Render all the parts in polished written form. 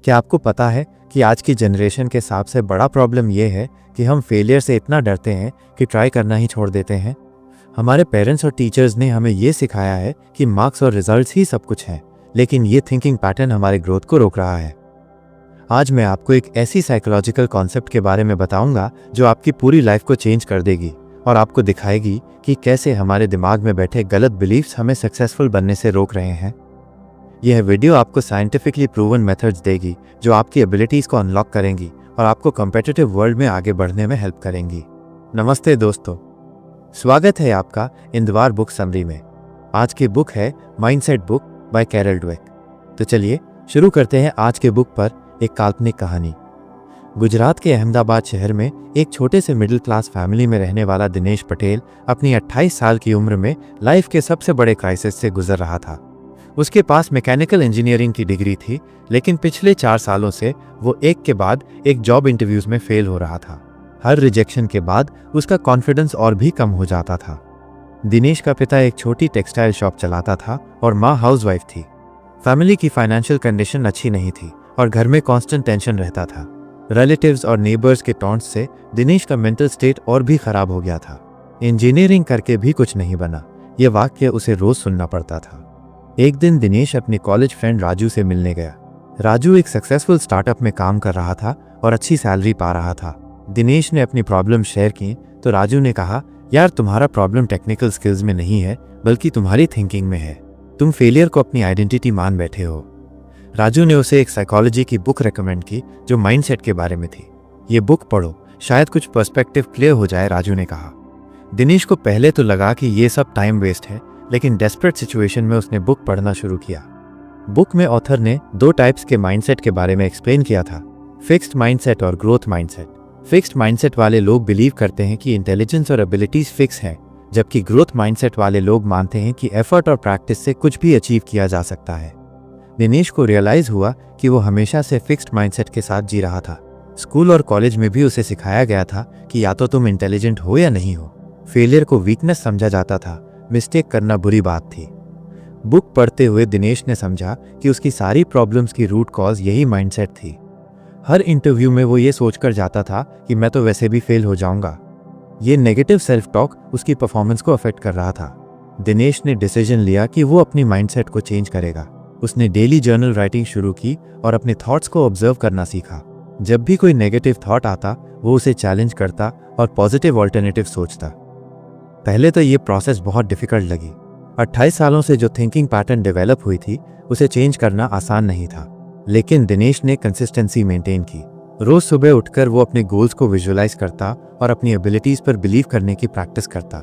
क्या आपको पता है कि आज की जनरेशन के सबसे बड़ा प्रॉब्लम ये है कि हम फेलियर से इतना डरते हैं कि ट्राई करना ही छोड़ देते हैं। हमारे पेरेंट्स और टीचर्स ने हमें ये सिखाया है कि मार्क्स और रिजल्ट्स ही सब कुछ हैं, लेकिन ये थिंकिंग पैटर्न हमारे ग्रोथ को रोक रहा है। आज मैं आपको एक ऐसी साइकोलॉजिकल कॉन्सेप्ट के बारे में बताऊंगा जो आपकी पूरी लाइफ को चेंज कर देगी और आपको दिखाएगी कि कैसे हमारे दिमाग में बैठे गलत बिलीफ्स हमें सक्सेसफुल बनने से रोक रहे हैं। यह वीडियो आपको साइंटिफिकली प्रूवन मेथड्स देगी जो आपकी एबिलिटीज़ को अनलॉक करेंगी और आपको कॉम्पिटिटिव वर्ल्ड में आगे बढ़ने में हेल्प करेंगी। नमस्ते दोस्तों, स्वागत है आपका इंदवार बुक समरी में। आज की बुक है mindset book by Carol Dweck. तो चलिए शुरू करते हैं आज के बुक पर एक काल्पनिक कहानी। गुजरात के अहमदाबाद शहर में एक छोटे से मिडिल क्लास फैमिली में रहने वाला दिनेश पटेल अपनी 28 साल की उम्र में लाइफ के सबसे बड़े क्राइसिस से गुजर रहा था। उसके पास मैकेनिकल इंजीनियरिंग की डिग्री थी, लेकिन पिछले 4 सालों से वो एक के बाद एक जॉब इंटरव्यूज में फेल हो रहा था। हर रिजेक्शन के बाद उसका कॉन्फिडेंस और भी कम हो जाता था। दिनेश का पिता एक छोटी टेक्सटाइल शॉप चलाता था और माँ हाउसवाइफ थी। फैमिली की फाइनेंशियल कंडीशन अच्छी नहीं थी और घर में कांस्टेंट टेंशन रहता था। रिलेटिव्स और नेबर्स के टॉन्ट्स से दिनेश का मेंटल स्टेट और भी खराब हो गया था। इंजीनियरिंग करके भी कुछ नहीं बना, ये वाक्य उसे रोज सुनना पड़ता था। एक दिन दिनेश अपने कॉलेज फ्रेंड राजू से मिलने गया। राजू एक सक्सेसफुल स्टार्टअप में काम कर रहा था और अच्छी सैलरी पा रहा था। दिनेश ने अपनी प्रॉब्लम शेयर की तो राजू ने कहा, यार तुम्हारा प्रॉब्लम टेक्निकल स्किल्स में नहीं है बल्कि तुम्हारी थिंकिंग में है। तुम फेलियर को अपनी आइडेंटिटी मान बैठे हो। राजू ने उसे एक साइकोलॉजी की बुक रेकमेंड की जो माइंडसेट के बारे में थी। ये बुक पढ़ो, शायद कुछ पर्सपेक्टिव क्लियर हो जाए, राजू ने कहा। दिनेश को पहले तो लगा कि ये सब टाइम वेस्ट है, लेकिन डेस्परेट सिचुएशन में उसने बुक पढ़ना शुरू किया। बुक में ऑथर ने 2 टाइप्स के माइंडसेट के बारे में एक्सप्लेन किया था, फिक्स्ड माइंडसेट और ग्रोथ माइंडसेट। फिक्स्ड माइंडसेट वाले लोग बिलीव करते हैं कि इंटेलिजेंस और एबिलिटीज फिक्स हैं, जबकि ग्रोथ माइंडसेट वाले लोग मानते हैं कि एफर्ट और प्रैक्टिस से कुछ भी अचीव किया जा सकता है। दिनेश को रियलाइज हुआ कि वो हमेशा से फिक्स्ड माइंडसेट के साथ जी रहा था। स्कूल और कॉलेज में भी उसे सिखाया गया था कि या तो तुम इंटेलिजेंट हो या नहीं हो। फेलियर को वीकनेस समझा जाता था, मिस्टेक करना बुरी बात थी। बुक पढ़ते हुए दिनेश ने समझा कि उसकी सारी प्रॉब्लम्स की रूट कॉज यही माइंडसेट थी। हर इंटरव्यू में वो ये सोचकर जाता था कि मैं तो वैसे भी फेल हो जाऊंगा। ये नेगेटिव सेल्फ टॉक उसकी परफॉर्मेंस को अफेक्ट कर रहा था। दिनेश ने डिसीजन लिया कि वो अपनी माइंडसेट को चेंज करेगा। उसने डेली जर्नल राइटिंग शुरू की और अपने थॉट्स को ऑब्जर्व करना सीखा। जब भी कोई नेगेटिव थॉट आता, वो उसे चैलेंज करता और पॉजिटिव ऑल्टरनेटिव सोचता। पहले तो ये प्रोसेस बहुत डिफिकल्ट लगी। 28 सालों से जो थिंकिंग पैटर्न डेवलप हुई थी, उसे चेंज करना आसान नहीं था, लेकिन दिनेश ने कंसिस्टेंसी मेंटेन की। रोज सुबह उठकर वो अपने गोल्स को विजुअलाइज करता और अपनी एबिलिटीज पर बिलीव करने की प्रैक्टिस करता।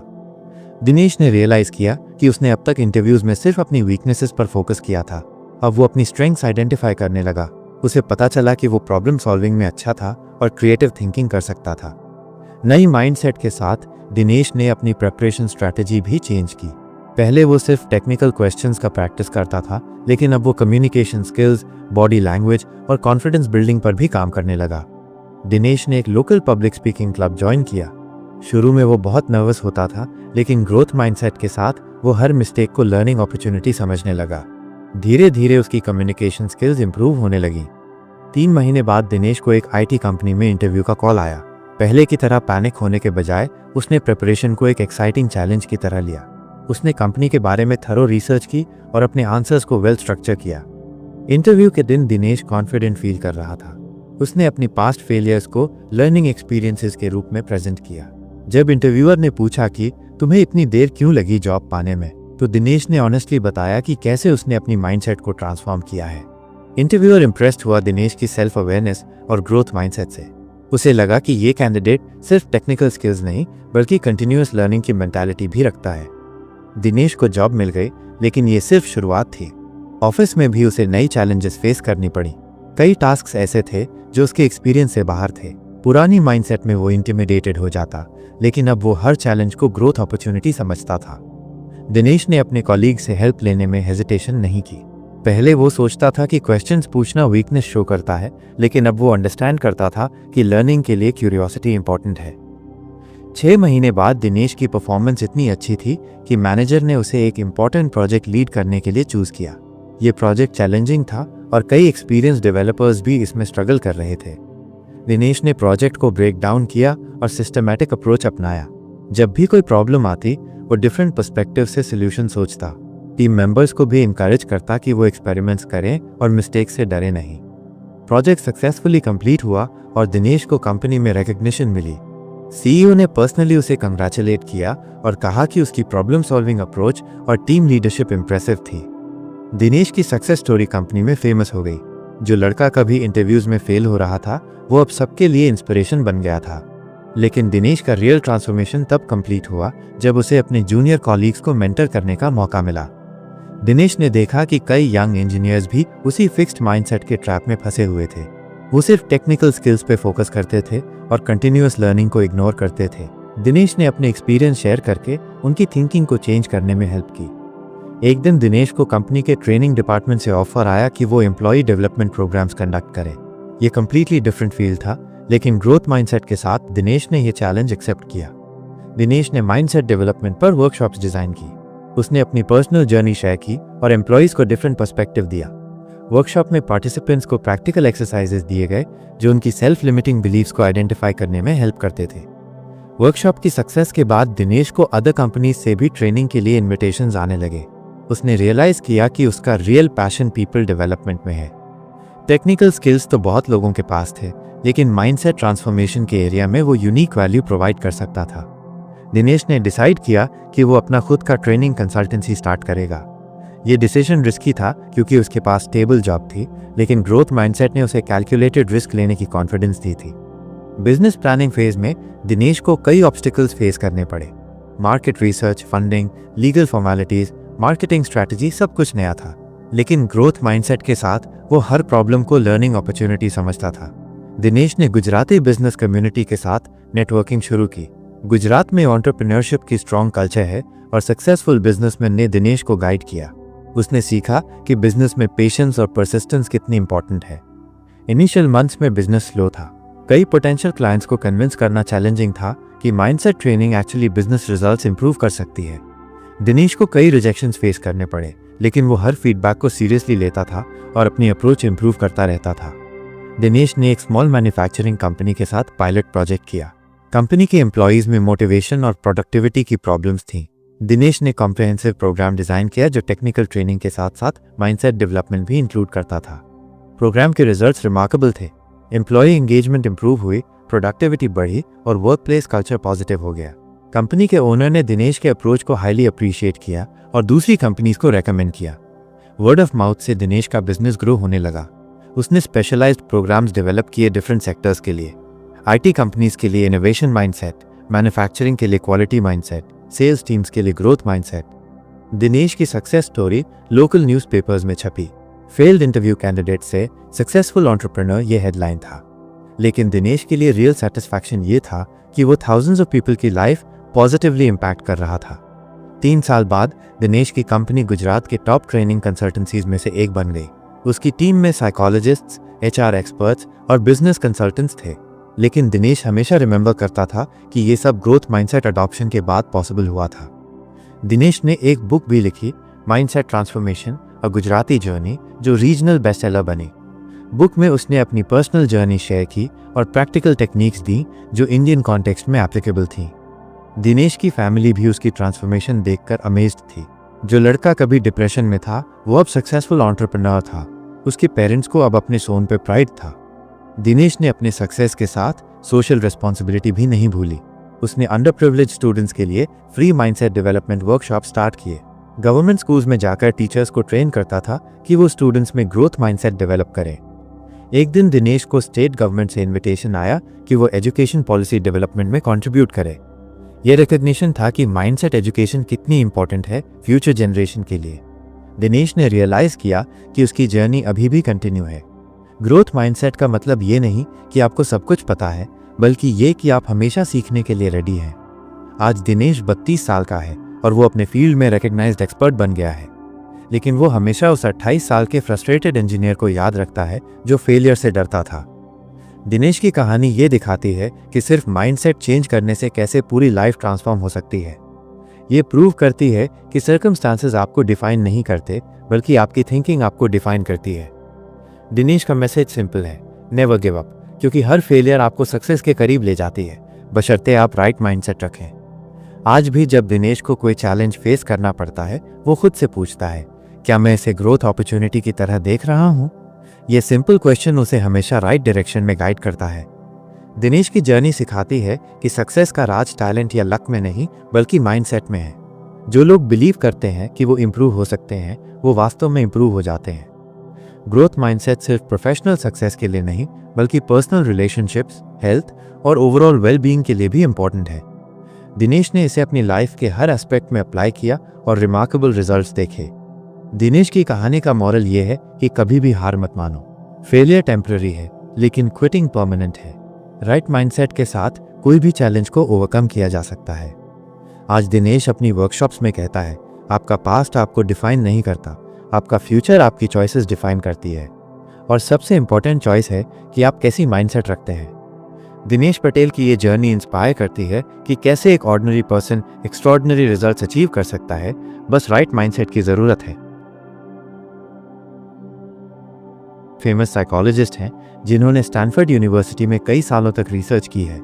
दिनेश ने रियलाइज किया कि उसने अब तक इंटरव्यूज में सिर्फ अपनी वीकनेसेस पर फोकस किया था। अब वो अपनी स्ट्रेंथ्स आइडेंटिफाई करने लगा। उसे पता चला कि वो प्रॉब्लम सॉल्विंग में अच्छा था और क्रिएटिव थिंकिंग कर सकता था। नई माइंडसेट के साथ दिनेश ने अपनी प्रिपरेशन स्ट्रैटेजी भी चेंज की। पहले वो सिर्फ टेक्निकल क्वेश्चंस का प्रैक्टिस करता था, लेकिन अब वो कम्युनिकेशन स्किल्स, बॉडी लैंग्वेज और कॉन्फिडेंस बिल्डिंग पर भी काम करने लगा। दिनेश ने एक local public speaking club join किया। शुरू में वो बहुत नर्वस होता था, लेकिन ग्रोथ माइंडसेट के साथ वो हर मिस्टेक को लर्निंग अपॉर्चुनिटी समझने लगा। धीरे धीरे उसकी कम्युनिकेशन स्किल्स इंप्रूव होने लगी। 3 महीने बाद दिनेश को एक IT कंपनी में इंटरव्यू का कॉल आया। पहले की तरह पैनिक होने के बजाय उसने प्रिपरेशन को एक एक्साइटिंग चैलेंज की तरह लिया। उसने कंपनी के बारे में थरो रिसर्च की और अपने आंसर्स को वेल स्ट्रक्चर किया। इंटरव्यू के दिन दिनेश कॉन्फिडेंट फील कर रहा था। उसने अपनी पास्ट फेलियर्स को लर्निंग एक्सपीरियंसेस के रूप में प्रेजेंट किया। जब इंटरव्यूअर ने पूछा कि तुम्हें इतनी देर क्यों लगी जॉब पाने में, तो दिनेश ने ऑनेस्टली बताया कि कैसे उसने अपनी माइंडसेट को ट्रांसफॉर्म किया है। इंटरव्यूअर इंप्रेस्ड हुआ दिनेश की सेल्फ अवेयरनेस और ग्रोथ माइंडसेट से। उसे लगा कि ये कैंडिडेट सिर्फ टेक्निकल स्किल्स नहीं बल्कि कंटिन्यूअस लर्निंग की मेंटालिटी भी रखता है। दिनेश को जॉब मिल गई, लेकिन ये सिर्फ शुरुआत थी। ऑफिस में भी उसे नई चैलेंजेस फेस करनी पड़ी। कई टास्क ऐसे थे जो उसके एक्सपीरियंस से बाहर थे। पुरानी माइंडसेट में वो इंटिमिडेटेड हो जाता, लेकिन अब वो हर चैलेंज को ग्रोथ अपॉर्चुनिटी समझता था। दिनेश ने अपने कॉलीग से हेल्प लेने में हेजिटेशन नहीं की। पहले वो सोचता था कि क्वेश्चंस पूछना वीकनेस शो करता है, लेकिन अब वो अंडरस्टैंड करता था कि लर्निंग के लिए क्यूरियोसिटी इंपॉर्टेंट है। 6 महीने बाद दिनेश की परफॉर्मेंस इतनी अच्छी थी कि मैनेजर ने उसे एक इम्पॉर्टेंट प्रोजेक्ट लीड करने के लिए चूज किया। ये प्रोजेक्ट चैलेंजिंग था और कई एक्सपीरियंस डेवलपर्स भी इसमें स्ट्रगल कर रहे थे। दिनेश ने प्रोजेक्ट को ब्रेक डाउन किया और सिस्टमैटिक अप्रोच अपनाया। जब भी कोई प्रॉब्लम आती, वो डिफरेंट पर्सपेक्टिव से सोल्यूशन सोचता। टीम मेंबर्स को भी इंकरेज करता कि वो एक्सपेरिमेंट्स करें और मिस्टेक से डरे नहीं। प्रोजेक्ट सक्सेसफुली कंप्लीट हुआ और दिनेश को कंपनी में रिकग्निशन मिली। सीईओ ने पर्सनली उसे कंग्रेचुलेट किया और कहा कि उसकी प्रॉब्लम सॉल्विंग अप्रोच और टीम लीडरशिप इंप्रेसिव थी। दिनेश की सक्सेस स्टोरी कंपनी में फेमस हो गई। जो लड़का कभी इंटरव्यूज में फेल हो रहा था, वो अब सबके लिए इंस्पिरेशन बन गया था। लेकिन दिनेश का रियल ट्रांसफॉर्मेशन तब कंप्लीट हुआ जब उसे अपने जूनियर कॉलीग्स को मेंटर करने का मौका मिला। दिनेश ने देखा कि कई यंग इंजीनियर्स भी उसी फिक्स्ड माइंडसेट के ट्रैप में फंसे हुए थे। वो सिर्फ टेक्निकल स्किल्स पे फोकस करते थे और कंटिन्यूअस लर्निंग को इग्नोर करते थे। दिनेश ने अपने एक्सपीरियंस शेयर करके उनकी थिंकिंग को चेंज करने में हेल्प की। एक दिन दिनेश को कंपनी के ट्रेनिंग डिपार्टमेंट से ऑफर आया कि वो एम्प्लॉय डेवलपमेंट प्रोग्राम्स कंडक्ट करे। ये कंप्लीटली डिफरेंट फील्ड था, लेकिन ग्रोथ माइंडसेट के साथ दिनेश ने यह चैलेंज एक्सेप्ट किया। दिनेश ने माइंडसेट डेवलपमेंट पर वर्कशॉप्स डिजाइन की। उसने अपनी पर्सनल जर्नी शेयर की और एम्प्लॉयज को डिफरेंट पर्सपेक्टिव दिया। वर्कशॉप में पार्टिसिपेंट्स को प्रैक्टिकल एक्सरसाइजेस दिए गए जो उनकी सेल्फ लिमिटिंग बिलीव्स को आइडेंटिफाई करने में हेल्प करते थे। वर्कशॉप की सक्सेस के बाद दिनेश को अदर कंपनीज से भी ट्रेनिंग के लिए इन्विटेशंस आने लगे। उसने रियलाइज किया कि उसका रियल पैशन पीपल डेवलपमेंट में है। टेक्निकल स्किल्स तो बहुत लोगों के पास थे, लेकिन माइंडसेट ट्रांसफॉर्मेशन के एरिया में वो यूनिक वैल्यू प्रोवाइड कर सकता था। दिनेश ने डिसाइड किया कि वो अपना खुद का ट्रेनिंग कंसल्टेंसी स्टार्ट करेगा। ये डिसीजन रिस्की था क्योंकि उसके पास स्टेबल जॉब थी, लेकिन ग्रोथ माइंडसेट ने उसे कैलकुलेटेड रिस्क लेने की कॉन्फिडेंस दी थी। बिजनेस प्लानिंग फेज में दिनेश को कई ऑब्स्टिकल्स फेस करने पड़े। Market research, funding, legal formalities, marketing strategy, सब कुछ नया था। लेकिन ग्रोथ माइंडसेट के साथ वो हर प्रॉब्लम को लर्निंग अपॉर्चुनिटी समझता था। दिनेश ने गुजराती बिजनेस कम्युनिटी के साथ नेटवर्किंग शुरू की। गुजरात में एंटरप्रेन्योरशिप की स्ट्रॉन्ग कल्चर है और सक्सेसफुल बिजनेसमैन ने दिनेश को गाइड किया। उसने सीखा कि बिजनेस में पेशेंस और परसिस्टेंस कितनी इंपॉर्टेंट है। इनिशियल मंथ्स में बिजनेस स्लो था। कई पोटेंशियल क्लाइंट्स को कन्विंस करना चैलेंजिंग था कि mindset training actually business results improve कर सकती है। दिनेश को कई रिजेक्शंस फेस करने पड़े, लेकिन वो हर फीडबैक को सीरियसली लेता था और अपनी अप्रोच इंप्रूव करता रहता था। दिनेश ने एक स्मॉल मैन्युफैक्चरिंग कंपनी के साथ पायलट प्रोजेक्ट किया। कंपनी के एम्प्लॉयज में मोटिवेशन और प्रोडक्टिविटी की प्रॉब्लम्स थीं। दिनेश ने कॉम्प्रिहेंसिव प्रोग्राम डिजाइन किया जो टेक्निकल ट्रेनिंग के साथ साथ माइंडसेट डेवलपमेंट भी इंक्लूड करता था। प्रोग्राम के रिजल्ट्स रिमार्केबल थे। एम्प्लॉय एंगेजमेंट इंप्रूव हुई, प्रोडक्टिविटी बढ़ी और वर्क प्लेस कल्चर पॉजिटिव हो गया। कंपनी के ओनर ने दिनेश के अप्रोच को हाईली अप्रिशिएट किया और दूसरी कंपनीज को रेकमेंड किया। वर्ड ऑफ माउथ से दिनेश का बिजनेस ग्रो होने लगा। उसने स्पेशलाइज्ड प्रोग्राम्स डेवलप किए डिफरेंट सेक्टर्स के लिए। आईटी कंपनीज के लिए इनोवेशन माइंडसेट, मैन्युफैक्चरिंग के लिए क्वालिटी माइंडसेट, सेल्स टीम्स के लिए ग्रोथ माइंडसेट। दिनेश की सक्सेस स्टोरी लोकल न्यूज़पेपर्स में छपी। फेल्ड इंटरव्यू कैंडिडेट से सक्सेसफुल एंटरप्रेन्योर ये हेडलाइन था। लेकिन दिनेश के लिए रियल सेटिस्फैक्शन ये था कि वो थाउजेंड्स ऑफ पीपल की लाइफ पॉजिटिवली इंपैक्ट कर रहा था। 3 साल बाद दिनेश की कंपनी गुजरात के टॉप ट्रेनिंग कंसल्टेंसीज में से एक बन गई। उसकी टीम में साइकोलॉजिस्ट्स, एचआर एक्सपर्ट्स और बिजनेस कंसल्टेंट्स थे। लेकिन दिनेश हमेशा रिमेंबर करता था कि ये सब ग्रोथ माइंडसेट अडॉप्शन के बाद पॉसिबल हुआ था। दिनेश ने एक बुक भी लिखी, माइंडसेट ट्रांसफॉर्मेशन, अ गुजराती जर्नी, जो रीजनल बेस्टसेलर बनी। बुक में उसने अपनी पर्सनल जर्नी शेयर की और प्रैक्टिकल टेक्निक्स दी जो इंडियन कॉन्टेक्स्ट में एप्लीकेबल थी। दिनेश की फैमिली भी उसकी ट्रांसफॉर्मेशन देखकर अमेज्ड थी। जो लड़का कभी डिप्रेशन में था, वो अब सक्सेसफुल एंटरप्रेन्योर था। उसके पेरेंट्स को अब अपने सोन पे प्राइड था। दिनेश ने अपने सक्सेस के साथ सोशल रिस्पॉन्सिबिलिटी भी नहीं भूली। उसने अंडर प्रिविलेज स्टूडेंट्स के लिए free mindset development workshop start किए। गवर्नमेंट स्कूल्स में जाकर टीचर्स को ट्रेन करता था कि वो स्टूडेंट्स में ग्रोथ माइंडसेट डेवलप करें। एक दिन दिनेश को स्टेट गवर्नमेंट से इन्विटेशन आया कि वो एजुकेशन पॉलिसी डेवलपमेंट में कंट्रीब्यूट करे। यह रिकग्निशन था कि माइंडसेट एजुकेशन कितनी इंपॉर्टेंट है फ्यूचर जनरेशन के लिए। दिनेश ने रियलाइज किया कि उसकी जर्नी अभी भी कंटिन्यू है। ग्रोथ माइंडसेट का मतलब ये नहीं कि आपको सब कुछ पता है, बल्कि ये कि आप हमेशा सीखने के लिए रेडी हैं। आज दिनेश 32 साल का है और वो अपने फील्ड में रिकग्नाइज्ड एक्सपर्ट बन गया है। लेकिन वो हमेशा उस 28 साल के फ्रस्ट्रेटेड इंजीनियर को याद रखता है जो फेलियर से डरता था। दिनेश की कहानी ये दिखाती है कि सिर्फ माइंडसेट चेंज करने से कैसे पूरी लाइफ ट्रांसफॉर्म हो सकती है। ये प्रूव करती है कि सर्कमस्टांसेस आपको डिफाइन नहीं करते, बल्कि आपकी थिंकिंग आपको डिफाइन करती है। दिनेश का मैसेज सिंपल है, नेवर गिव अप, क्योंकि हर फेलियर आपको सक्सेस के करीब ले जाती है, बशर्ते आप राइट माइंडसेट रखें। आज भी जब दिनेश को कोई चैलेंज फेस करना पड़ता है, वो खुद से पूछता है, क्या मैं इसे ग्रोथ अपॉर्चुनिटी की तरह देख रहा हूँ? ये सिंपल क्वेश्चन उसे हमेशा राइट डायरेक्शन में गाइड करता है। दिनेश की जर्नी सिखाती है कि सक्सेस का राज टैलेंट या लक में नहीं, बल्कि माइंडसेट में है। जो लोग बिलीव करते हैं कि वो इम्प्रूव हो सकते हैं, वो वास्तव में इम्प्रूव हो जाते हैं। ग्रोथ माइंडसेट सिर्फ प्रोफेशनल सक्सेस के लिए नहीं, बल्कि पर्सनल रिलेशनशिप्स, हेल्थ और ओवरऑल वेलबीइंग के लिए भी इम्पोर्टेंट है। दिनेश ने इसे अपनी लाइफ के हर एस्पेक्ट में अप्लाई किया और रिमार्केबल रिजल्ट्स देखे। दिनेश की कहानी का मॉरल ये है कि कभी भी हार मत मानो। फेलियर टेम्पररी है, लेकिन क्विटिंग परमानेंट है। राइट माइंडसेट के साथ कोई भी चैलेंज को ओवरकम किया जा सकता है। आज दिनेश अपनी वर्कशॉप्स में कहता है, आपका पास्ट आपको डिफाइन नहीं करता, आपका फ्यूचर आपकी चॉइसेस डिफाइन करती है। और सबसे इंपॉर्टेंट चॉइस है कि आप कैसी माइंडसेट रखते हैं। दिनेश पटेल की ये जर्नी इंस्पायर करती है कि कैसे एक ordinary person extraordinary results achieve कर सकता है, बस राइट माइंडसेट की जरूरत है। फेमस साइकोलॉजिस्ट हैं जिन्होंने स्टैनफोर्ड यूनिवर्सिटी में कई सालों तक रिसर्च की है।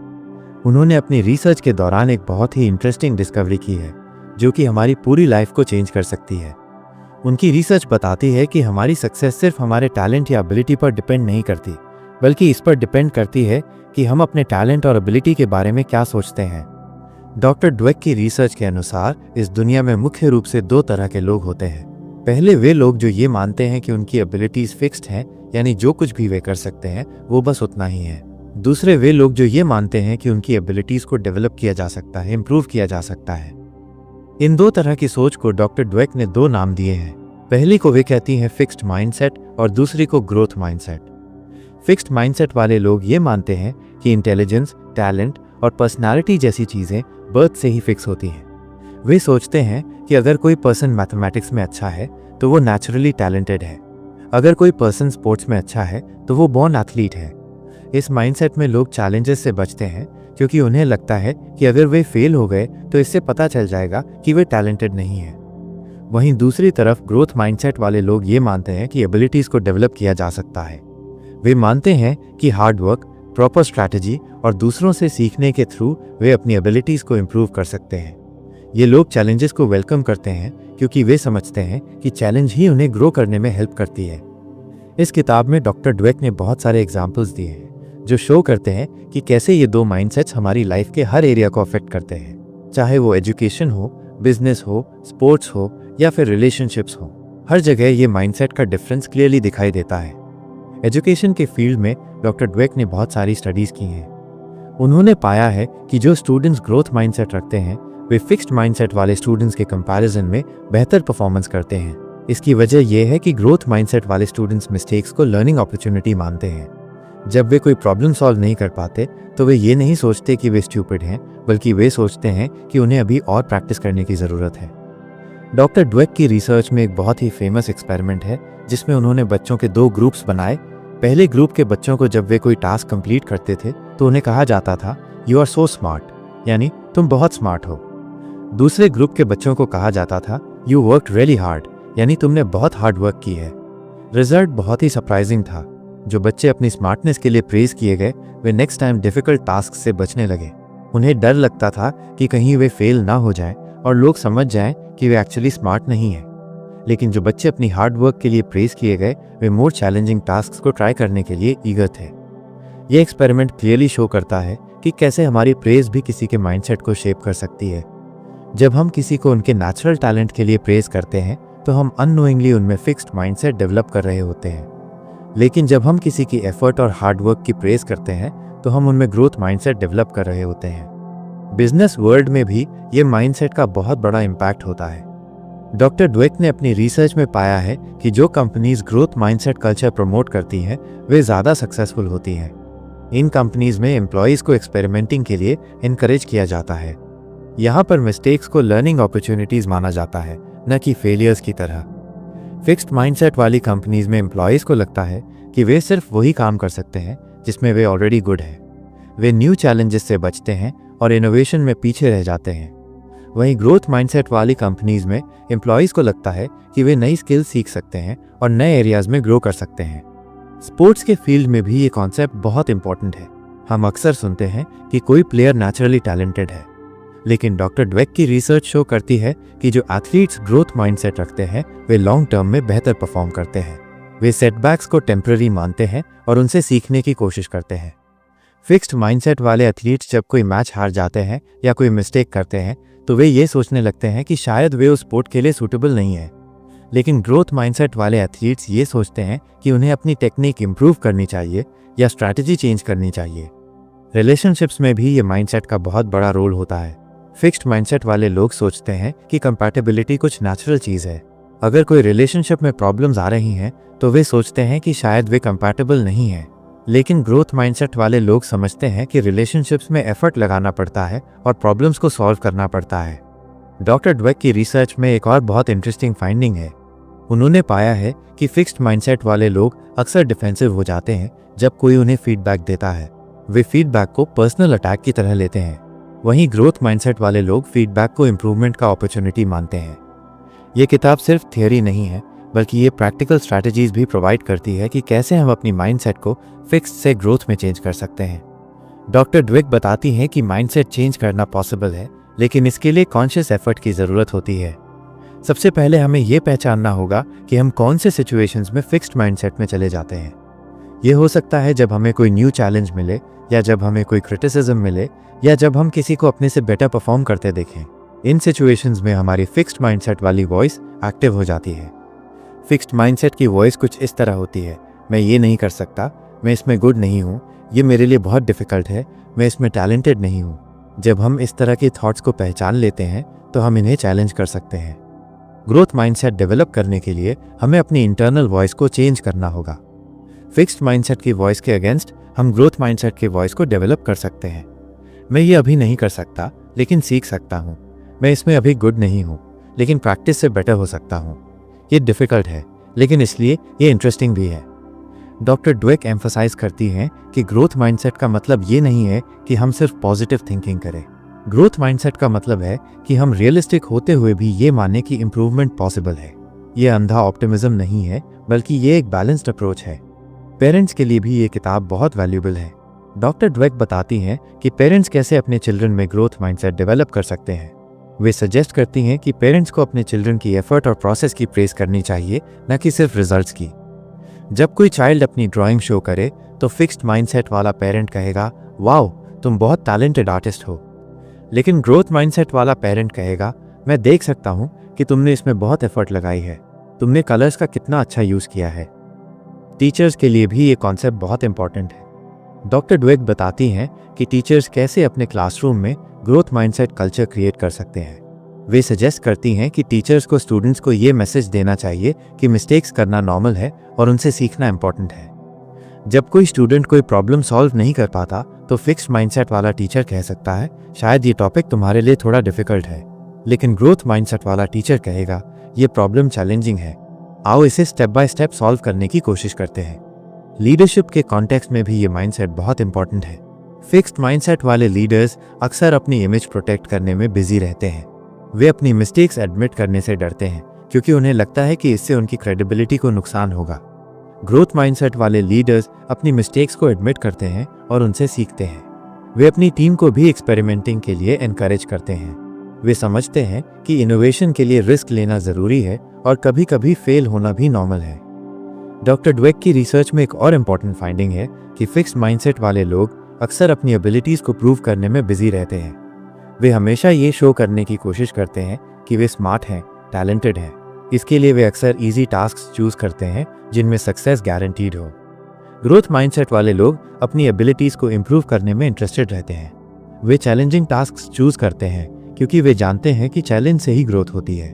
उन्होंने अपनी रिसर्च के दौरान एक बहुत ही इंटरेस्टिंग डिस्कवरी की है, जो कि हमारी पूरी लाइफ को चेंज कर सकती है। उनकी रिसर्च बताती है कि हमारी सक्सेस सिर्फ हमारे टैलेंट या एबिलिटी पर डिपेंड नहीं करती, बल्कि इस पर डिपेंड करती है कि हम अपने टैलेंट और एबिलिटी के बारे में क्या सोचते हैं। डॉक्टर ड्वेक की रिसर्च के अनुसार इस दुनिया में मुख्य रूप से 2 तरह के लोग होते हैं। पहले वे लोग जो ये मानते हैं कि उनकी एबिलिटीज फिक्स्ड हैं, यानी जो कुछ भी वे कर सकते हैं वो बस उतना ही है। दूसरे वे लोग जो ये मानते हैं कि उनकी एबिलिटीज को डेवलप किया जा सकता है, इंप्रूव किया जा सकता है। इन 2 तरह की सोच को डॉक्टर ड्वेक ने 2 नाम दिए हैं। पहली को वे कहती हैं फिक्स्ड माइंडसेट और दूसरी को ग्रोथ माइंडसेट। फिक्स्ड माइंडसेट वाले लोग ये मानते हैं कि इंटेलिजेंस, टैलेंट और पर्सनालिटी जैसी चीजें बर्थ से ही फिक्स होती हैं। वे सोचते हैं कि अगर कोई पर्सन मैथमेटिक्स में अच्छा है तो वो नेचुरली टैलेंटेड है, अगर कोई पर्सन स्पोर्ट्स में अच्छा है तो वो बॉर्न एथलीट है। इस माइंडसेट में लोग चैलेंजेस से बचते हैं क्योंकि उन्हें लगता है कि अगर वे फेल हो गए तो इससे पता चल जाएगा कि वे टैलेंटेड नहीं है। वहीं दूसरी तरफ ग्रोथ माइंडसेट वाले लोग ये मानते हैं कि एबिलिटीज को डेवलप किया जा सकता है। वे मानते हैं कि हार्ड वर्क, प्रॉपर स्ट्रैटेजी और दूसरों से सीखने के थ्रू वे अपनी एबिलिटीज को इम्प्रूव कर सकते हैं। ये लोग चैलेंजेस को वेलकम करते हैं क्योंकि वे समझते हैं कि चैलेंज ही उन्हें ग्रो करने में हेल्प करती है। इस किताब में डॉक्टर ड्वेक ने बहुत सारे एग्जाम्पल्स दिए हैं जो शो करते हैं कि कैसे ये 2 माइंडसेट्स हमारी लाइफ के हर एरिया को अफेक्ट करते हैं, चाहे वो एजुकेशन हो, बिजनेस हो, स्पोर्ट्स हो या फिर रिलेशनशिप्स हो। हर जगह ये माइंडसेट का डिफरेंस क्लियरली दिखाई देता है। एजुकेशन के फील्ड में डॉक्टर ड्वेक ने बहुत सारी स्टडीज की हैं। उन्होंने पाया है कि जो स्टूडेंट्स ग्रोथ माइंडसेट रखते हैं वे फिक्स्ड माइंडसेट वाले स्टूडेंट्स के कंपैरिजन में बेहतर परफॉर्मेंस करते हैं। इसकी वजह यह है कि ग्रोथ माइंडसेट वाले स्टूडेंट्स मिस्टेक्स को लर्निंग अपॉर्चुनिटी मानते हैं। जब वे कोई प्रॉब्लम सॉल्व नहीं कर पाते तो वे ये नहीं सोचते कि वे स्टूपिड हैं, बल्कि वे सोचते हैं कि उन्हें अभी और प्रैक्टिस करने की ज़रूरत है। डॉक्टर ड्वेक की रिसर्च में एक बहुत ही फेमस एक्सपेरिमेंट है जिसमें उन्होंने बच्चों के 2 ग्रुप्स बनाए। पहले ग्रुप के बच्चों को जब वे कोई टास्क कंप्लीट करते थे तो उन्हें कहा जाता था, यू आर सो स्मार्ट, यानी तुम बहुत स्मार्ट हो। दूसरे ग्रुप के बच्चों को कहा जाता था, यू वर्कड रियली हार्ड, यानी तुमने बहुत हार्ड वर्क की है। रिजल्ट बहुत ही सरप्राइजिंग था। जो बच्चे अपनी स्मार्टनेस के लिए प्रेज किए गए वे नेक्स्ट टाइम डिफिकल्ट टास्क से बचने लगे। उन्हें डर लगता था कि कहीं वे फेल ना हो जाएं और लोग समझ जाएं कि वे एक्चुअली स्मार्ट नहीं हैं। लेकिन जो बच्चे अपनी हार्ड वर्क के लिए प्रेज किए गए वे मोर चैलेंजिंग टास्क को ट्राई करने के लिए ईगर थे। ये एक्सपेरिमेंट क्लियरली शो करता है कि कैसे हमारी प्रेज भी किसी के माइंडसेट को शेप कर सकती है। जब हम किसी को उनके नेचुरल टैलेंट के लिए प्रेज करते हैं तो हम अननोइंगली उनमें फिक्स्ड माइंडसेट डेवलप कर रहे होते हैं। लेकिन जब हम किसी की एफर्ट और हार्ड वर्क की प्रेज करते हैं तो हम उनमें ग्रोथ माइंडसेट डेवलप कर रहे होते हैं। बिजनेस वर्ल्ड में भी ये माइंडसेट का बहुत बड़ा इम्पैक्ट होता है। डॉक्टर ड्वेक ने अपनी रिसर्च में पाया है कि जो companies growth mindset culture promote करती हैं वे ज़्यादा सक्सेसफुल होती हैं। इन कंपनीज में एम्प्लॉयज़ को एक्सपेरिमेंटिंग के लिए इनकरेज किया जाता है। यहाँ पर मिस्टेक्स को लर्निंग अपॉर्चुनिटीज़ माना जाता है, न कि फेलियर्स की तरह। फिक्स्ड माइंडसेट वाली कंपनीज में एम्प्लॉयज़ को लगता है कि वे सिर्फ वही काम कर सकते हैं जिसमें वे ऑलरेडी गुड हैं। वे न्यू चैलेंजेस से बचते हैं और इनोवेशन में पीछे रह जाते हैं। वहीं ग्रोथ माइंडसेट वाली कंपनीज में एम्प्लॉयज़ को लगता है कि वे नई स्किल्स सीख सकते हैं और नए एरियाज में ग्रो कर सकते हैं। स्पोर्ट्स के फील्ड में भी ये कॉन्सेप्ट बहुत इंपॉर्टेंट है। हम अक्सर सुनते हैं कि कोई प्लेयर नेचुरली टैलेंटेड है, लेकिन डॉक्टर ड्वेक की रिसर्च शो करती है कि जो एथलीट्स ग्रोथ माइंडसेट रखते हैं वे लॉन्ग टर्म में बेहतर परफॉर्म करते हैं। वे सेटबैक्स को टेम्पररी मानते हैं और उनसे सीखने की कोशिश करते हैं। फिक्स्ड माइंडसेट वाले एथलीट्स जब कोई मैच हार जाते हैं या कोई मिस्टेक करते हैं तो वे ये सोचने लगते हैं कि शायद वे उस स्पोर्ट के लिए सूटेबल नहीं है। लेकिन ग्रोथ माइंडसेट वाले एथलीट्स ये सोचते हैं कि उन्हें अपनी टेक्निक इंप्रूव करनी चाहिए या स्ट्रैटेजी चेंज करनी चाहिए। रिलेशनशिप्स में भी ये माइंडसेट का बहुत बड़ा रोल होता है। फिक्स्ड माइंडसेट वाले लोग सोचते हैं कि कंपैटिबिलिटी कुछ नेचुरल चीज़ है। अगर कोई रिलेशनशिप में प्रॉब्लम्स आ रही हैं तो वे सोचते हैं कि शायद वे कंपैटिबल नहीं है। लेकिन ग्रोथ माइंडसेट वाले लोग समझते हैं कि रिलेशनशिप्स में एफर्ट लगाना पड़ता है और प्रॉब्लम्स को सॉल्व करना पड़ता है। डॉक्टर ड्वेक की रिसर्च में एक और बहुत इंटरेस्टिंग फाइंडिंग है। उन्होंने पाया है कि फिक्स्ड माइंडसेट वाले लोग अक्सर डिफेंसिव हो जाते हैं जब कोई उन्हें फीडबैक देता है। वे फीडबैक को पर्सनल अटैक की तरह लेते हैं। वहीं ग्रोथ माइंडसेट वाले लोग फीडबैक को इम्प्रूवमेंट का अपॉर्चुनिटी मानते हैं। ये किताब सिर्फ थियोरी नहीं है, बल्कि ये प्रैक्टिकल स्ट्रैटेजीज भी प्रोवाइड करती है कि कैसे हम अपनी माइंडसेट को फिक्स्ड से ग्रोथ में चेंज कर सकते हैं। डॉक्टर ड्वेक बताती हैं कि माइंडसेट चेंज करना पॉसिबल है, लेकिन इसके लिए कॉन्शियस एफर्ट की ज़रूरत होती है। सबसे पहले हमें ये पहचानना होगा कि हम कौन से सिचुएशंस में फिक्स्ड माइंडसेट में चले जाते हैं। ये हो सकता है जब हमें कोई न्यू चैलेंज मिले, या जब हमें कोई क्रिटिसिज्म मिले, या जब हम किसी को अपने से बेटर परफॉर्म करते देखें। इन सिचुएशंस में हमारी फिक्स्ड माइंडसेट वाली वॉइस एक्टिव हो जाती है। फिक्स्ड माइंडसेट की वॉइस कुछ इस तरह होती है: मैं ये नहीं कर सकता, मैं इसमें गुड नहीं हूँ, ये मेरे लिए बहुत डिफ़िकल्ट है, मैं इसमें टैलेंटेड नहीं हूँ। जब हम इस तरह के थॉट्स को पहचान लेते हैं तो हम इन्हें चैलेंज कर सकते हैं। ग्रोथ माइंडसेट डेवलप करने के लिए हमें अपनी इंटरनल वॉइस को चेंज करना होगा। फिक्स्ड माइंडसेट की वॉइस के अगेंस्ट हम ग्रोथ माइंडसेट की वॉइस को डेवलप कर सकते हैं। मैं ये अभी नहीं कर सकता, लेकिन सीख सकता हूँ। मैं इसमें अभी गुड नहीं हूँ, लेकिन प्रैक्टिस से बेटर हो सकता हूँ। ये डिफ़िकल्ट है, लेकिन इसलिए ये इंटरेस्टिंग भी है। डॉक्टर ड्वेक एम्फसाइज करती हैं कि ग्रोथ माइंडसेट का मतलब ये नहीं है कि हम सिर्फ पॉजिटिव थिंकिंग करें। ग्रोथ माइंडसेट का मतलब है कि हम रियलिस्टिक होते हुए भी ये माने कि इम्प्रूवमेंट पॉसिबल है। ये अंधा ऑप्टिमिज्म नहीं है, बल्कि ये एक बैलेंस्ड अप्रोच है। पेरेंट्स के लिए भी ये किताब बहुत वैल्यूबल है। डॉक्टर ड्वेक बताती हैं कि पेरेंट्स कैसे अपने चिल्ड्रन में ग्रोथ माइंडसेट डेवलप कर सकते हैं। वे सजेस्ट करती हैं कि पेरेंट्स को अपने चिल्ड्रन की एफर्ट और प्रोसेस की प्रेस करनी चाहिए, न कि सिर्फ रिजल्ट्स की। जब कोई चाइल्ड अपनी ड्राइंग शो करे तो फिक्स्ड माइंडसेट वाला पेरेंट कहेगा, वाओ, तुम बहुत टैलेंटेड आर्टिस्ट हो। लेकिन ग्रोथ माइंडसेट वाला पेरेंट कहेगा, मैं देख सकता हूँ कि तुमने इसमें बहुत एफर्ट लगाई है, तुमने कलर्स का कितना अच्छा यूज़ किया है। टीचर्स के लिए भी ये कॉन्सेप्ट बहुत इंपॉर्टेंट है। डॉक्टर ड्वेक बताती हैं कि टीचर्स कैसे अपने क्लासरूम में ग्रोथ माइंडसेट कल्चर क्रिएट कर सकते हैं। वे सजेस्ट करती हैं कि टीचर्स को स्टूडेंट्स को ये मैसेज देना चाहिए कि मिस्टेक्स करना नॉर्मल है और उनसे सीखना इंपॉर्टेंट है। जब कोई स्टूडेंट कोई प्रॉब्लम सॉल्व नहीं कर पाता तो फिक्स्ड माइंडसेट वाला टीचर कह सकता है, शायद ये टॉपिक तुम्हारे लिए थोड़ा डिफिकल्ट है। लेकिन ग्रोथ माइंडसेट वाला टीचर कहेगा, ये प्रॉब्लम चैलेंजिंग है, आओ इसे स्टेप बाय स्टेप सॉल्व करने की कोशिश करते हैं। लीडरशिप के कॉन्टेक्स्ट में भी ये माइंडसेट बहुत इंपॉर्टेंट है। फिक्स्ड माइंडसेट वाले लीडर्स अक्सर अपनी इमेज प्रोटेक्ट करने में बिजी रहते हैं। वे अपनी मिस्टेक्स एडमिट करने से डरते हैं क्योंकि उन्हें लगता है कि इससे उनकी क्रेडिबिलिटी को नुकसान होगा। ग्रोथ माइंडसेट वाले लीडर्स अपनी मिस्टेक्स को एडमिट करते हैं और उनसे सीखते हैं। वे अपनी टीम को भी एक्सपेरिमेंटिंग के लिए एनकरेज करते हैं। वे समझते हैं कि इनोवेशन के लिए रिस्क लेना ज़रूरी है और कभी कभी फेल होना भी नॉर्मल है। डॉक्टर ड्वेक की रिसर्च में एक और इम्पॉर्टेंट फाइंडिंग है कि फिक्स्ड माइंडसेट वाले लोग अक्सर अपनी एबिलिटीज़ को प्रूव करने में बिजी रहते हैं। वे हमेशा ये शो करने की कोशिश करते हैं कि वे स्मार्ट हैं, टैलेंटेड हैं। इसके लिए वे अक्सर इजी टास्क्स चूज करते हैं जिनमें सक्सेस गारंटीड हो। ग्रोथ माइंडसेट वाले लोग अपनी एबिलिटीज़ को इम्प्रूव करने में इंटरेस्टेड रहते हैं। वे चैलेंजिंग टास्क्स चूज करते हैं क्योंकि वे जानते हैं कि चैलेंज से ही ग्रोथ होती है।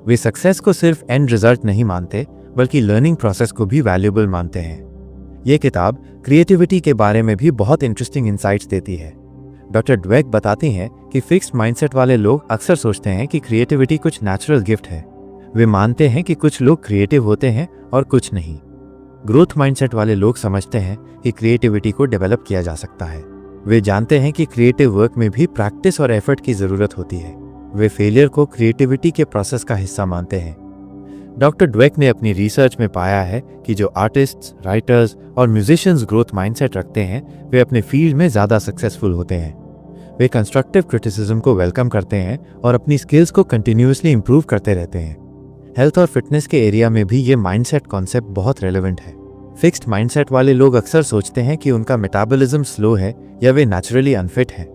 वे सक्सेस को सिर्फ एंड रिजल्ट नहीं मानते, बल्कि लर्निंग प्रोसेस को भी वैल्यूएबल मानते हैं। ये किताब क्रिएटिविटी के बारे में भी बहुत इंटरेस्टिंग इंसाइट्स देती है। डॉक्टर ड्वेक बताती हैं कि फिक्स्ड माइंडसेट वाले लोग अक्सर सोचते हैं कि क्रिएटिविटी कुछ नेचुरल गिफ्ट है। वे मानते हैं कि कुछ लोग क्रिएटिव होते हैं और कुछ नहीं। ग्रोथ माइंडसेट वाले लोग समझते हैं कि क्रिएटिविटी को डेवलप किया जा सकता है। वे जानते हैं कि क्रिएटिव वर्क में भी प्रैक्टिस और एफर्ट की ज़रूरत होती है। वे फेलियर को क्रिएटिविटी के प्रोसेस का हिस्सा मानते हैं। डॉक्टर ड्वेक ने अपनी रिसर्च में पाया है कि जो आर्टिस्ट्स, राइटर्स और म्यूजिशियंस ग्रोथ माइंडसेट रखते हैं वे अपने फील्ड में ज़्यादा सक्सेसफुल होते हैं। वे कंस्ट्रक्टिव क्रिटिसिज्म को वेलकम करते हैं और अपनी स्किल्स को कंटिन्यूअसली इंप्रूव करते रहते हैं। हेल्थ और फिटनेस के एरिया में भी ये माइंडसेट कॉन्सेप्ट बहुत रेलेवेंट है। फिक्स्ड माइंडसेट वाले लोग अक्सर सोचते हैं कि उनका मेटाबॉलिज्म स्लो है या वे नेचुरली अनफिट हैं।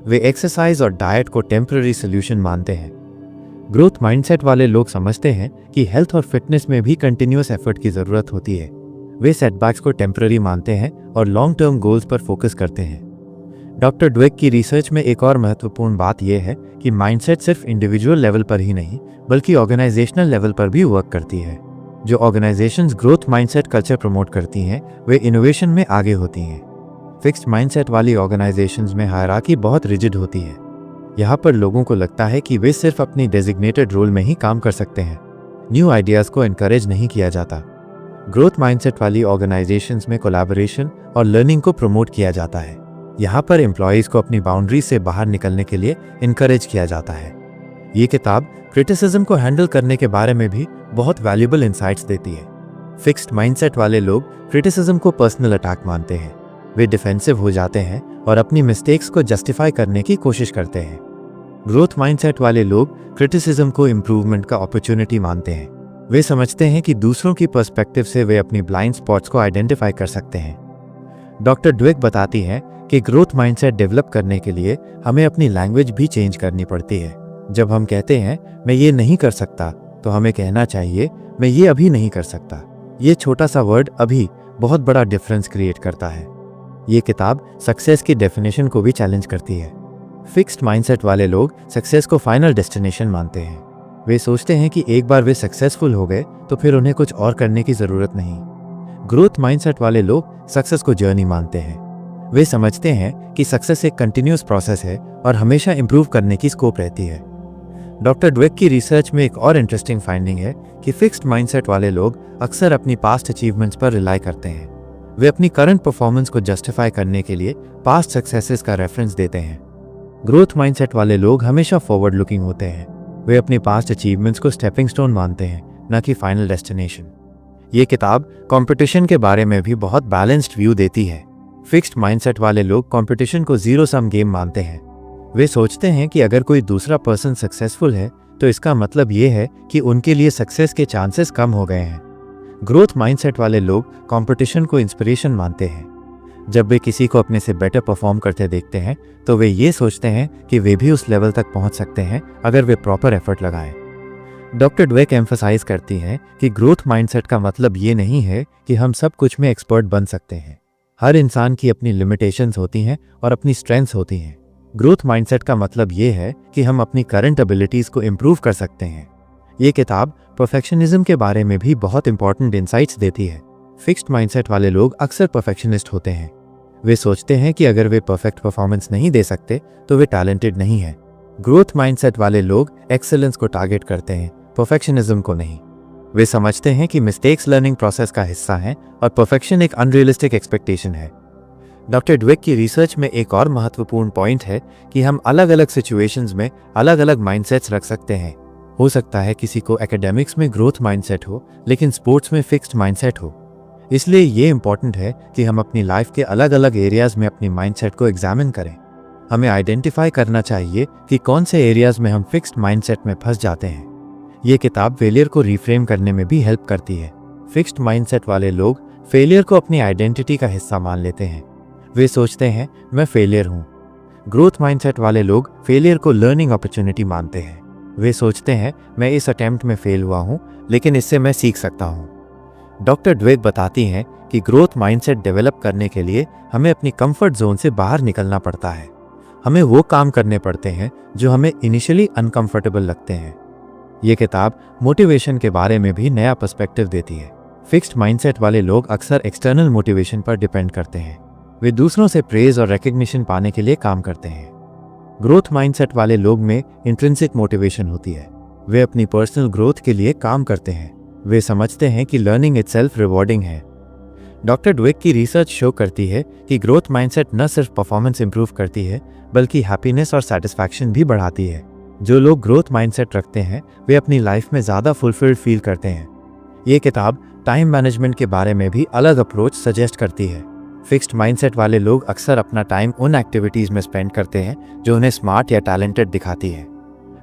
वे एक्सरसाइज और डाइट को टेम्पररी सोल्यूशन मानते हैं। ग्रोथ माइंडसेट वाले लोग समझते हैं कि हेल्थ और फिटनेस में भी कंटिन्यूअस एफर्ट की ज़रूरत होती है। वे सेटबैक्स को टेम्पररी मानते हैं और लॉन्ग टर्म गोल्स पर फोकस करते हैं। डॉक्टर ड्वेक की रिसर्च में एक और महत्वपूर्ण बात यह है कि माइंडसेट सिर्फ इंडिविजुअल लेवल पर ही नहीं बल्कि ऑर्गेनाइजेशनल लेवल पर भी वर्क करती है। जो organisations growth mindset culture promote करती हैं वे इनोवेशन में आगे होती हैं। फिक्स्ड माइंडसेट वाली ऑर्गेनाइजेशंस में हायरार्की बहुत रिजिड होती है। यहाँ पर लोगों को लगता है कि वे सिर्फ अपनी डेजिग्नेटेड रोल में ही काम कर सकते हैं। न्यू आइडियाज़ को एनकरेज नहीं किया जाता। ग्रोथ माइंडसेट वाली ऑर्गेनाइजेशंस में कोलैबोरेशन और लर्निंग को प्रमोट किया जाता है। यहाँ पर एम्प्लॉयज़ को अपनी बाउंड्री से बाहर निकलने के लिए इनकरेज किया जाता है। ये किताब क्रिटिसिज्म को हैंडल करने के बारे में भी बहुत वैल्यूएबल इंसाइट्स देती है। फिक्स्ड माइंडसेट वाले लोग क्रिटिसिज्म को पर्सनल अटैक मानते हैं। वे डिफेंसिव हो जाते हैं और अपनी मिस्टेक्स को जस्टिफाई करने की कोशिश करते हैं। ग्रोथ माइंडसेट वाले लोग क्रिटिसिज्म को इम्प्रूवमेंट का अपॉर्चुनिटी मानते हैं। वे समझते हैं कि दूसरों की पर्सपेक्टिव से वे अपनी ब्लाइंड स्पॉट्स को आइडेंटिफाई कर सकते हैं। डॉक्टर ड्वेक बताती हैं कि ग्रोथ माइंडसेट डेवलप करने के लिए हमें अपनी लैंग्वेज भी चेंज करनी पड़ती है। जब हम कहते हैं मैं ये नहीं कर सकता तो हमें कहना चाहिए मैं ये अभी नहीं कर सकता। ये छोटा सा वर्ड अभी बहुत बड़ा डिफरेंस क्रिएट करता है। ये किताब सक्सेस की डेफिनेशन को भी चैलेंज करती है। फिक्स्ड माइंडसेट वाले लोग सक्सेस को फाइनल डेस्टिनेशन मानते हैं। वे सोचते हैं कि एक बार वे सक्सेसफुल हो गए तो फिर उन्हें कुछ और करने की ज़रूरत नहीं। ग्रोथ माइंडसेट वाले लोग सक्सेस को जर्नी मानते हैं। वे समझते हैं कि सक्सेस एक कंटिन्यूअस प्रोसेस है और हमेशा इंप्रूव करने की स्कोप रहती है। डॉक्टर ड्वेक की रिसर्च में एक और इंटरेस्टिंग फाइंडिंग है कि फिक्स्ड माइंडसेट वाले लोग अक्सर अपनी पास्ट अचीवमेंट्स पर रिलाई करते हैं। वे अपनी करंट परफॉर्मेंस को जस्टिफाई करने के लिए पास्ट सक्सेसेस का रेफरेंस देते हैं। ग्रोथ माइंडसेट वाले लोग हमेशा फॉरवर्ड लुकिंग होते हैं। वे अपनी पास्ट अचीवमेंट्स को स्टेपिंग स्टोन मानते हैं, न कि फाइनल डेस्टिनेशन। ये किताब कंपटीशन के बारे में भी बहुत बैलेंस्ड व्यू देती है। फिक्स्ड माइंडसेट वाले लोग कंपटीशन को जीरो सम गेम मानते हैं। वे सोचते हैं कि अगर कोई दूसरा पर्सन सक्सेसफुल है तो इसका मतलब ये है कि उनके लिए सक्सेस के चांसेस कम हो गए हैं। ग्रोथ माइंडसेट वाले लोग कंपटीशन को इंस्पिरेशन मानते हैं। जब वे किसी को अपने से बेटर परफॉर्म करते देखते हैं तो वे ये सोचते हैं कि वे भी उस लेवल तक पहुंच सकते हैं अगर वे प्रॉपर एफर्ट लगाएं। डॉक्टर ड्वेक एम्फसाइज करती हैं कि ग्रोथ माइंडसेट का मतलब ये नहीं है कि हम सब कुछ में एक्सपर्ट बन सकते हैं। हर इंसान की अपनी लिमिटेशंस होती हैं और अपनी स्ट्रेंथ्स होती हैं। ग्रोथ माइंडसेट का मतलब ये है कि हम अपनी करंट एबिलिटीज़ को इम्प्रूव कर सकते हैं। ये किताब परफेक्शनिज्म के बारे में भी बहुत इंपॉर्टेंट इंसाइट्स देती है। फिक्स्ड माइंडसेट वाले लोग अक्सर परफेक्शनिस्ट होते हैं। वे सोचते हैं कि अगर वे परफेक्ट परफॉर्मेंस नहीं दे सकते तो वे टैलेंटेड नहीं हैं। ग्रोथ माइंडसेट वाले लोग एक्सेलेंस को टारगेट करते हैं, परफेक्शनिज्म को नहीं। वे समझते हैं कि मिस्टेक्स लर्निंग प्रोसेस का हिस्सा हैं और परफेक्शन एक अनरियलिस्टिक एक्सपेक्टेशन है। डॉक्टर ड्वेक की रिसर्च में एक और महत्वपूर्ण पॉइंट है कि हम अलग अलग सिचुएशंस में अलग अलग माइंडसेट्स रख सकते हैं। हो सकता है किसी को एकेडमिक्स में ग्रोथ माइंडसेट हो लेकिन स्पोर्ट्स में फिक्स्ड माइंडसेट हो। इसलिए ये इंपॉर्टेंट है कि हम अपनी लाइफ के अलग अलग एरियाज में अपनी माइंडसेट को एग्जामिन करें। हमें आइडेंटिफाई करना चाहिए कि कौन से एरियाज में हम फिक्स्ड माइंडसेट में फंस जाते हैं। ये किताब फेलियर को रिफ्रेम करने में भी हेल्प करती है। फिक्स्ड माइंडसेट वाले लोग फेलियर को अपनी आइडेंटिटी का हिस्सा मान लेते हैं। वे सोचते हैं मैं फेलियर हूँ। ग्रोथ माइंडसेट वाले लोग फेलियर को लर्निंग अपॉर्चुनिटी मानते हैं। वे सोचते हैं मैं इस अटेम्प्ट में फेल हुआ हूँ लेकिन इससे मैं सीख सकता हूँ। डॉक्टर ड्वेक बताती हैं कि ग्रोथ माइंडसेट डेवलप करने के लिए हमें अपनी कंफर्ट जोन से बाहर निकलना पड़ता है। हमें वो काम करने पड़ते हैं जो हमें इनिशियली अनकंफर्टेबल लगते हैं। ये किताब मोटिवेशन के बारे में भी नया पर्सपेक्टिव देती है। फिक्स्ड माइंडसेट वाले लोग अक्सर एक्सटर्नल मोटिवेशन पर डिपेंड करते हैं। वे दूसरों से प्रेज और रिकग्निशन पाने के लिए काम करते हैं। ग्रोथ माइंडसेट वाले लोग में इंट्रिंसिक मोटिवेशन होती है। वे अपनी पर्सनल ग्रोथ के लिए काम करते हैं। वे समझते हैं कि लर्निंग इटसेल्फ रिवॉर्डिंग है। डॉक्टर ड्वेक की रिसर्च शो करती है कि ग्रोथ माइंडसेट न सिर्फ परफॉर्मेंस इंप्रूव करती है बल्कि हैप्पीनेस और सेटिस्फैक्शन भी बढ़ाती है। जो लोग ग्रोथ माइंडसेट रखते हैं वे अपनी लाइफ में ज़्यादा फुलफिल्ड फील करते हैं। ये किताब टाइम मैनेजमेंट के बारे में भी अलग अप्रोच सजेस्ट करती है। फिक्स्ड माइंडसेट वाले लोग अक्सर अपना टाइम उन एक्टिविटीज़ में स्पेंड करते हैं जो उन्हें स्मार्ट या टैलेंटेड दिखाती है।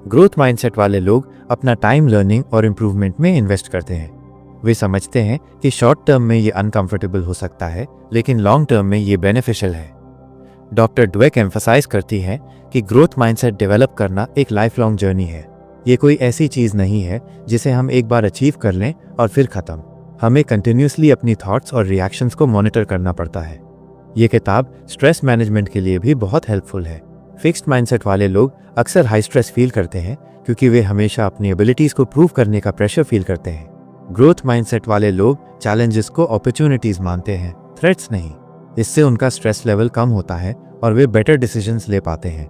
ग्रोथ माइंडसेट वाले लोग अपना टाइम लर्निंग और इम्प्रूवमेंट में इन्वेस्ट करते हैं। वे समझते हैं कि शॉर्ट टर्म में ये अनकंफर्टेबल हो सकता है, लेकिन लॉन्ग टर्म में ये बेनिफिशियल है। डॉक्टर ड्वेक एम्फसाइज करती है कि ग्रोथ माइंडसेट डेवलप करना एक लाइफ लॉन्ग जर्नी है। ये कोई ऐसी चीज़ नहीं है जिसे हम एक बार अचीव कर लें और फिर ख़त्म। हमें कंटिन्यूसली अपनी थॉट्स और रिएक्शंस को मॉनिटर करना पड़ता है। ये किताब स्ट्रेस मैनेजमेंट के लिए भी बहुत हेल्पफुल है। फिक्स्ड माइंडसेट वाले लोग अक्सर हाई स्ट्रेस फील करते हैं क्योंकि वे हमेशा अपनी एबिलिटीज़ को प्रूव करने का प्रेशर फील करते हैं। ग्रोथ माइंडसेट वाले लोग चैलेंजेस को अपॉर्चुनिटीज़ मानते हैं, थ्रेट्स नहीं। इससे उनका स्ट्रेस लेवल कम होता है और वे बेटर डिसीजंस ले पाते हैं।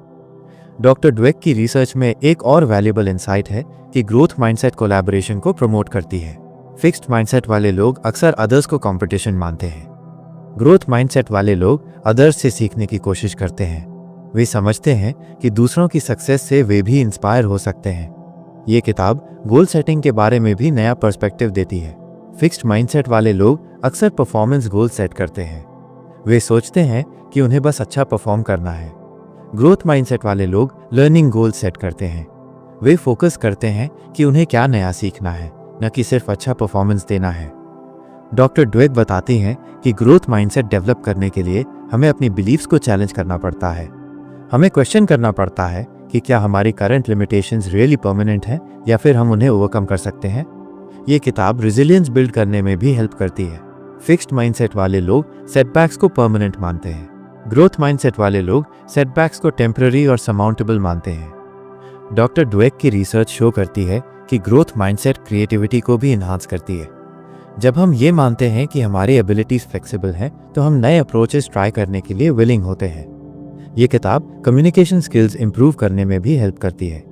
डॉक्टर ड्वेक की रिसर्च में एक और वैल्यूएबल इंसाइट है कि ग्रोथ माइंडसेट कोलैबोरेशन को प्रमोट करती है। फिक्स्ड माइंडसेट वाले लोग अक्सर अदर्स को कंपटीशन मानते हैं। ग्रोथ माइंडसेट वाले लोग अदर्स से सीखने की कोशिश करते हैं। वे समझते हैं कि दूसरों की सक्सेस से वे भी इंस्पायर हो सकते हैं। ये किताब गोल सेटिंग के बारे में भी नया पर्सपेक्टिव देती है। फिक्स्ड माइंडसेट वाले लोग अक्सर परफॉर्मेंस गोल सेट करते हैं। वे सोचते हैं कि उन्हें बस अच्छा परफॉर्म करना है। ग्रोथ माइंडसेट वाले लोग लर्निंग गोल सेट करते हैं। वे फोकस करते हैं कि उन्हें क्या नया सीखना है, न कि सिर्फ अच्छा परफॉर्मेंस देना है। डॉक्टर ड्वेक बताती हैं कि ग्रोथ माइंडसेट डेवलप करने के लिए हमें अपनी बिलीव्स को चैलेंज करना पड़ता है। हमें क्वेश्चन करना पड़ता है कि क्या हमारी करंट लिमिटेशंस रियली परमानेंट हैं या फिर हम उन्हें ओवरकम कर सकते हैं। ये किताब रेजिलियंस बिल्ड करने में भी हेल्प करती है। फिक्स्ड माइंडसेट वाले लोग सेटबैक्स को परमानेंट मानते हैं। ग्रोथ माइंडसेट वाले लोग सेटबैक्स को टेम्पररी और सरमाउंटेबल मानते हैं। डॉक्टर ड्वेक की रिसर्च शो करती है कि ग्रोथ माइंडसेट क्रिएटिविटी को भी इन्हांस करती है। जब हम ये मानते हैं कि हमारी एबिलिटीज फ्लेक्सिबल हैं, तो हम नए अप्रोचेस ट्राई करने के लिए विलिंग होते हैं। ये किताब कम्युनिकेशन स्किल्स इंप्रूव करने में भी हेल्प करती है।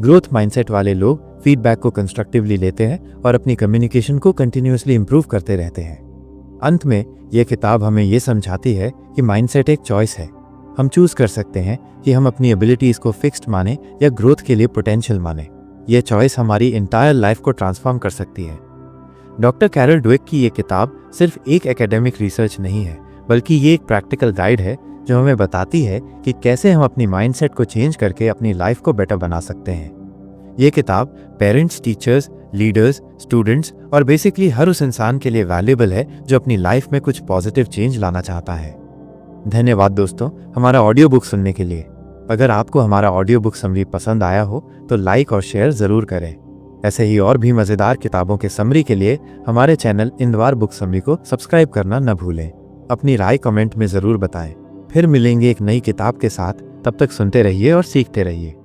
ग्रोथ माइंडसेट वाले लोग फीडबैक को कंस्ट्रक्टिवली लेते हैं और अपनी कम्युनिकेशन को कंटिन्यूसली इंप्रूव करते रहते हैं। अंत में ये किताब हमें ये समझाती है कि माइंडसेट एक चॉइस है। हम चूज कर सकते हैं कि हम अपनी एबिलिटीज को फिक्स्ड माने या ग्रोथ के लिए पोटेंशियल माने। ये चॉइस हमारी इंटायर लाइफ को ट्रांसफॉर्म कर सकती है। डॉक्टर कैरल ड्वेक की ये किताब सिर्फ एक एकेडमिक रिसर्च नहीं है, बल्कि ये एक प्रैक्टिकल गाइड है जो हमें बताती है कि कैसे हम अपनी माइंडसेट को चेंज करके अपनी लाइफ को बेटर बना सकते हैं। ये किताब पेरेंट्स, टीचर्स, लीडर्स, स्टूडेंट्स और बेसिकली हर उस इंसान के लिए वैल्यूएबल है जो अपनी लाइफ में कुछ पॉजिटिव चेंज लाना चाहता है। धन्यवाद दोस्तों हमारा ऑडियो बुक सुनने के लिए। अगर आपको हमारा ऑडियो बुक समरी पसंद आया हो तो लाइक और शेयर ज़रूर करें। ऐसे ही और भी मज़ेदार किताबों के समरी के लिए हमारे चैनल इंदवार बुक समरी को सब्सक्राइब करना न भूलें। अपनी राय कमेंट में ज़रूर बताएं। फिर मिलेंगे एक नई किताब के साथ। तब तक सुनते रहिए और सीखते रहिए।